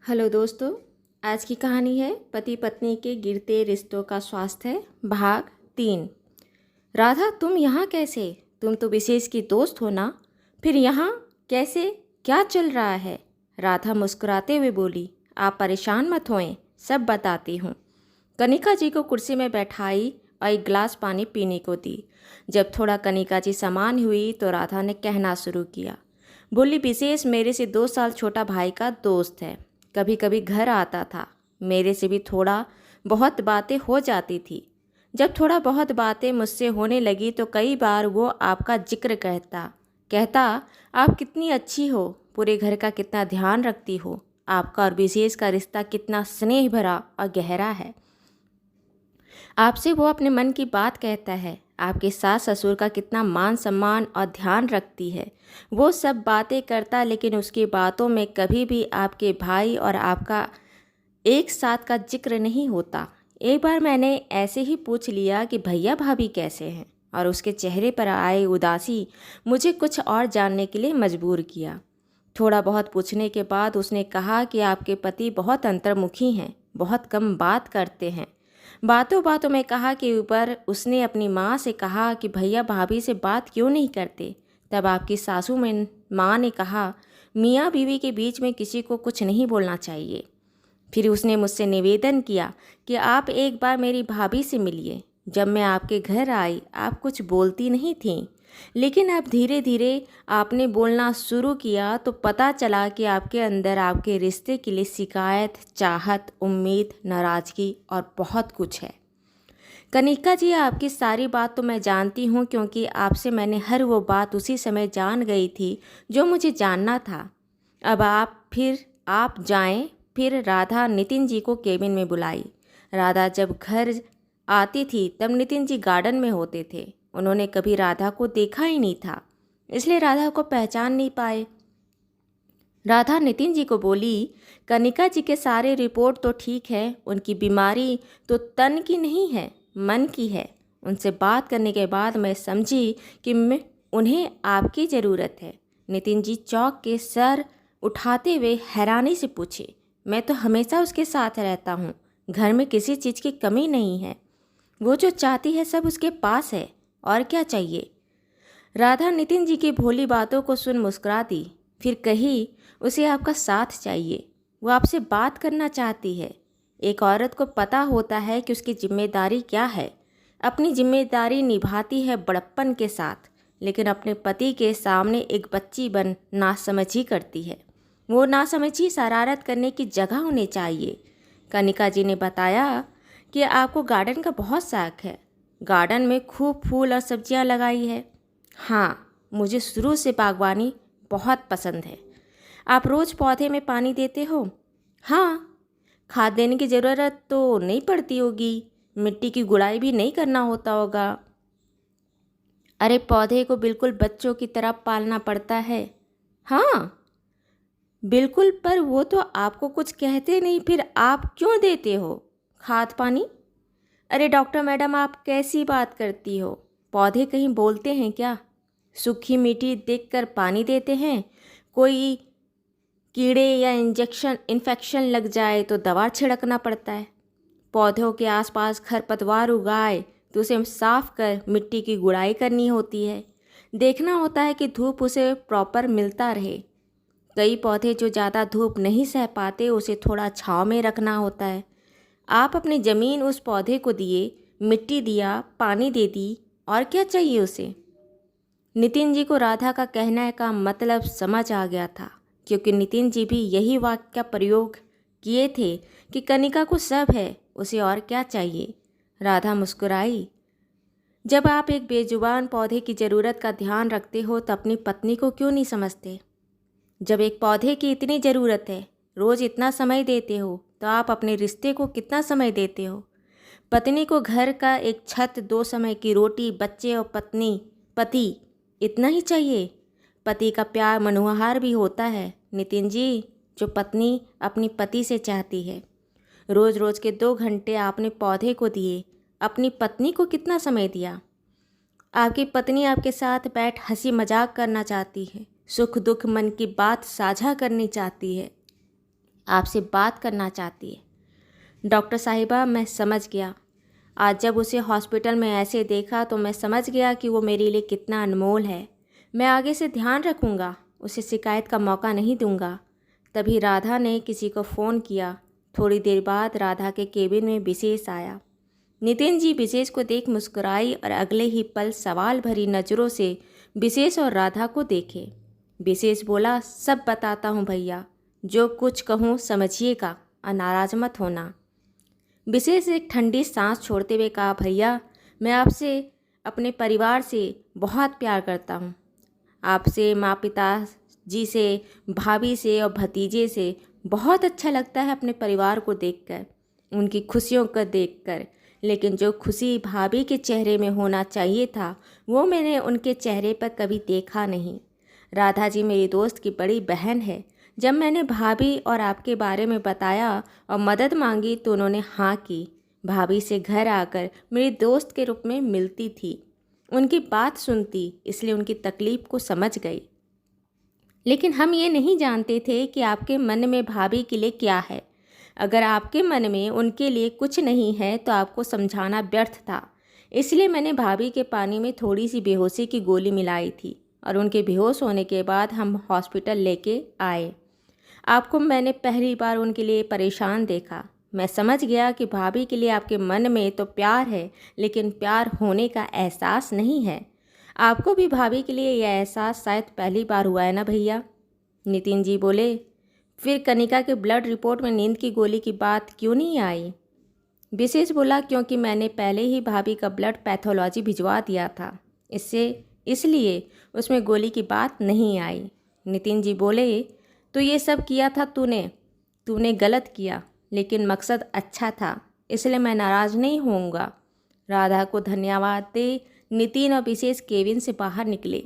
Hello दोस्तों। आज की कहानी है पति पत्नी के गिरते रिश्तों का स्वास्थ्य भाग 3। राधा, तुम यहाँ कैसे? तुम तो विशेष की दोस्त हो ना? फिर यहाँ कैसे? क्या चल रहा है? राधा मुस्कुराते हुए बोली, आप परेशान मत होएं, सब बताती हूँ। कनिका जी को कुर्सी में बैठाई और एक गिलास पानी पीने को दी। जब थोड़ा कनिका जी सामान हुई तो राधा ने कहना शुरू किया। बोली, विशेष मेरे से 2 साल छोटा भाई का दोस्त है। कभी कभी घर आता था। मेरे से भी थोड़ा बहुत बातें हो जाती थी। जब थोड़ा बहुत बातें मुझसे होने लगी तो कई बार वो आपका जिक्र कहता कहता आप कितनी अच्छी हो, पूरे घर का कितना ध्यान रखती हो, आपका और विशेष का रिश्ता कितना स्नेह भरा और गहरा है। आपसे वो अपने मन की बात कहता है, आपके सास ससुर का कितना मान सम्मान और ध्यान रखती है। वो सब बातें करता, लेकिन उसकी बातों में कभी भी आपके भाई और आपका एक साथ का जिक्र नहीं होता। एक बार मैंने ऐसे ही पूछ लिया कि भैया भाभी कैसे हैं, और उसके चेहरे पर आए उदासी मुझे कुछ और जानने के लिए मजबूर किया। थोड़ा बहुत पूछने के बाद उसने कहा कि आपके पति बहुत अंतर्मुखी हैं, बहुत कम बात करते हैं। बातों बातों में कहा कि ऊपर उसने अपनी माँ से कहा कि भैया भाभी से बात क्यों नहीं करते। तब आपकी सासू में माँ ने कहा, मियाँ बीवी के बीच में किसी को कुछ नहीं बोलना चाहिए। फिर उसने मुझसे निवेदन किया कि आप एक बार मेरी भाभी से मिलिए। जब मैं आपके घर आई आप कुछ बोलती नहीं थीं, लेकिन अब धीरे धीरे आपने बोलना शुरू किया तो पता चला कि आपके अंदर आपके रिश्ते के लिए शिकायत, चाहत, उम्मीद, नाराज़गी और बहुत कुछ है। कनिका जी, आपकी सारी बात तो मैं जानती हूँ, क्योंकि आपसे मैंने हर वो बात उसी समय जान गई थी जो मुझे जानना था। अब आप जाएं। फिर राधा नितिन जी को केबिन में बुलाई। राधा जब घर आती थी तब नितिन जी गार्डन में होते थे। उन्होंने कभी राधा को देखा ही नहीं था, इसलिए राधा को पहचान नहीं पाए। राधा नितिन जी को बोली, कनिका जी के सारे रिपोर्ट तो ठीक है, उनकी बीमारी तो तन की नहीं है, मन की है। उनसे बात करने के बाद मैं समझी कि उन्हें आपकी ज़रूरत है। नितिन जी चौंक के सर उठाते हुए हैरानी से पूछे, मैं तो हमेशा उसके साथ रहता हूँ, घर में किसी चीज़ की कमी नहीं है। वो जो चाहती है सब उसके पास है, और क्या चाहिए। राधा नितिन जी की भोली बातों को सुन मुस्कुरा दी। फिर कही, उसे आपका साथ चाहिए, वो आपसे बात करना चाहती है। एक औरत को पता होता है कि उसकी जिम्मेदारी क्या है। अपनी जिम्मेदारी निभाती है बड़प्पन के साथ, लेकिन अपने पति के सामने एक बच्ची बन नासमझी करती है। वो नासमझी शरारत करने की जगह होनी चाहिए। कनिका जी ने बताया कि आपको गार्डन का बहुत शौक है। गार्डन में खूब फूल और सब्जियां लगाई है। हाँ, मुझे शुरू से बागवानी बहुत पसंद है। आप रोज़ पौधे में पानी देते हो? हाँ। खाद देने की ज़रूरत तो नहीं पड़ती होगी, मिट्टी की गुड़ाई भी नहीं करना होता होगा। अरे, पौधे को बिल्कुल बच्चों की तरह पालना पड़ता है। हाँ बिल्कुल, पर वो तो आपको कुछ कहते नहीं, फिर आप क्यों देते हो खाद पानी? अरे डॉक्टर मैडम, आप कैसी बात करती हो? पौधे कहीं बोलते हैं क्या? सूखी मिट्टी देखकर पानी देते हैं। कोई कीड़े या इन्फेक्शन लग जाए तो दवा छिड़कना पड़ता है। पौधों के आसपास खरपतवार उगाए तो उसे साफ कर मिट्टी की गुड़ाई करनी होती है। देखना होता है कि धूप उसे प्रॉपर मिलता रहे। कई पौधे जो ज़्यादा धूप नहीं सह पाते, उसे थोड़ा छांव में रखना होता है। आप अपनी ज़मीन उस पौधे को दिए, मिट्टी दिया, पानी दे दी, और क्या चाहिए उसे। नितिन जी को राधा का कहने का मतलब समझ आ गया था, क्योंकि नितिन जी भी यही वाक्य का प्रयोग किए थे कि कनिका को सब है, उसे और क्या चाहिए। राधा मुस्कुराई। जब आप एक बेजुबान पौधे की ज़रूरत का ध्यान रखते हो तो अपनी पत्नी को क्यों नहीं समझते? जब एक पौधे की इतनी ज़रूरत है, रोज़ इतना समय देते हो, तो आप अपने रिश्ते को कितना समय देते हो? पत्नी को घर का एक छत, 2 समय की रोटी, बच्चे और पति, इतना ही चाहिए? पति का प्यार मनोहार भी होता है नितिन जी, जो पत्नी अपनी पति से चाहती है। रोज़ रोज़ के 2 घंटे आपने पौधे को दिए, अपनी पत्नी को कितना समय दिया? आपकी पत्नी आपके साथ बैठ हंसी मजाक करना चाहती है, सुख दुख मन की बात साझा करनी चाहती है। आपसे बात करना चाहती है। डॉक्टर साहिबा, मैं समझ गया। आज जब उसे हॉस्पिटल में ऐसे देखा तो मैं समझ गया कि वो मेरे लिए कितना अनमोल है। मैं आगे से ध्यान रखूँगा, उसे शिकायत का मौका नहीं दूँगा। तभी राधा ने किसी को फ़ोन किया। थोड़ी देर बाद राधा के केबिन में विशेष आया। नितिन जी विशेष को देख मुस्कुराई और अगले ही पल सवाल भरी नज़रों से विशेष और राधा को देखे। विशेष बोला, सब बताता हूँ भैया, जो कुछ कहूँ समझिएगा और नाराज मत होना। विशेष एक ठंडी सांस छोड़ते हुए कहा, भैया मैं आपसे, अपने परिवार से बहुत प्यार करता हूँ। आपसे, माँ पिता जी से, भाभी से और भतीजे से बहुत अच्छा लगता है अपने परिवार को देखकर, उनकी खुशियों को देखकर। लेकिन जो खुशी भाभी के चेहरे में होना चाहिए था वो मैंने उनके चेहरे पर कभी देखा नहीं। राधा जी मेरी दोस्त की बड़ी बहन है। जब मैंने भाभी और आपके बारे में बताया और मदद मांगी तो उन्होंने हाँ की। भाभी से घर आकर मेरी दोस्त के रूप में मिलती थी, उनकी बात सुनती, इसलिए उनकी तकलीफ़ को समझ गई। लेकिन हम ये नहीं जानते थे कि आपके मन में भाभी के लिए क्या है। अगर आपके मन में उनके लिए कुछ नहीं है तो आपको समझाना व्यर्थ था। इसलिए मैंने भाभी के पानी में थोड़ी सी बेहोशी की गोली मिलाई थी और उनके बेहोश होने के बाद हम हॉस्पिटल लेके आए। आपको मैंने पहली बार उनके लिए परेशान देखा। मैं समझ गया कि भाभी के लिए आपके मन में तो प्यार है, लेकिन प्यार होने का एहसास नहीं है। आपको भी भाभी के लिए यह एहसास शायद पहली बार हुआ है ना भैया? नितिन जी बोले, फिर कनिका के ब्लड रिपोर्ट में नींद की गोली की बात क्यों नहीं आई? विशेष बोला, क्योंकि मैंने पहले ही भाभी का ब्लड पैथोलॉजी भिजवा दिया था, इसलिए उसमें गोली की बात नहीं आई। नितिन जी बोले, तो ये सब किया था तूने गलत किया, लेकिन मकसद अच्छा था, इसलिए मैं नाराज़ नहीं होऊंगा। राधा को धन्यवाद दे नितिन और विशेष केबिन से बाहर निकले।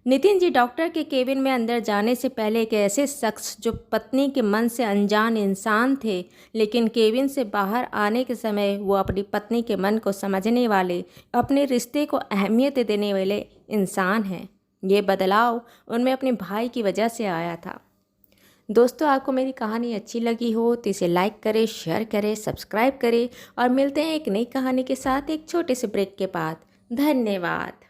नितिन जी डॉक्टर के केबिन में अंदर जाने से पहले एक ऐसे शख्स जो पत्नी के मन से अनजान इंसान थे, लेकिन केबिन से बाहर आने के समय वो अपनी पत्नी के मन को समझने वाले, अपने रिश्ते को अहमियत देने वाले इंसान हैं। ये बदलाव उनमें अपने भाई की वजह से आया था। दोस्तों, आपको मेरी कहानी अच्छी लगी हो तो इसे लाइक करें, शेयर करें, सब्सक्राइब करें और मिलते हैं एक नई कहानी के साथ एक छोटे से ब्रेक के बाद। धन्यवाद।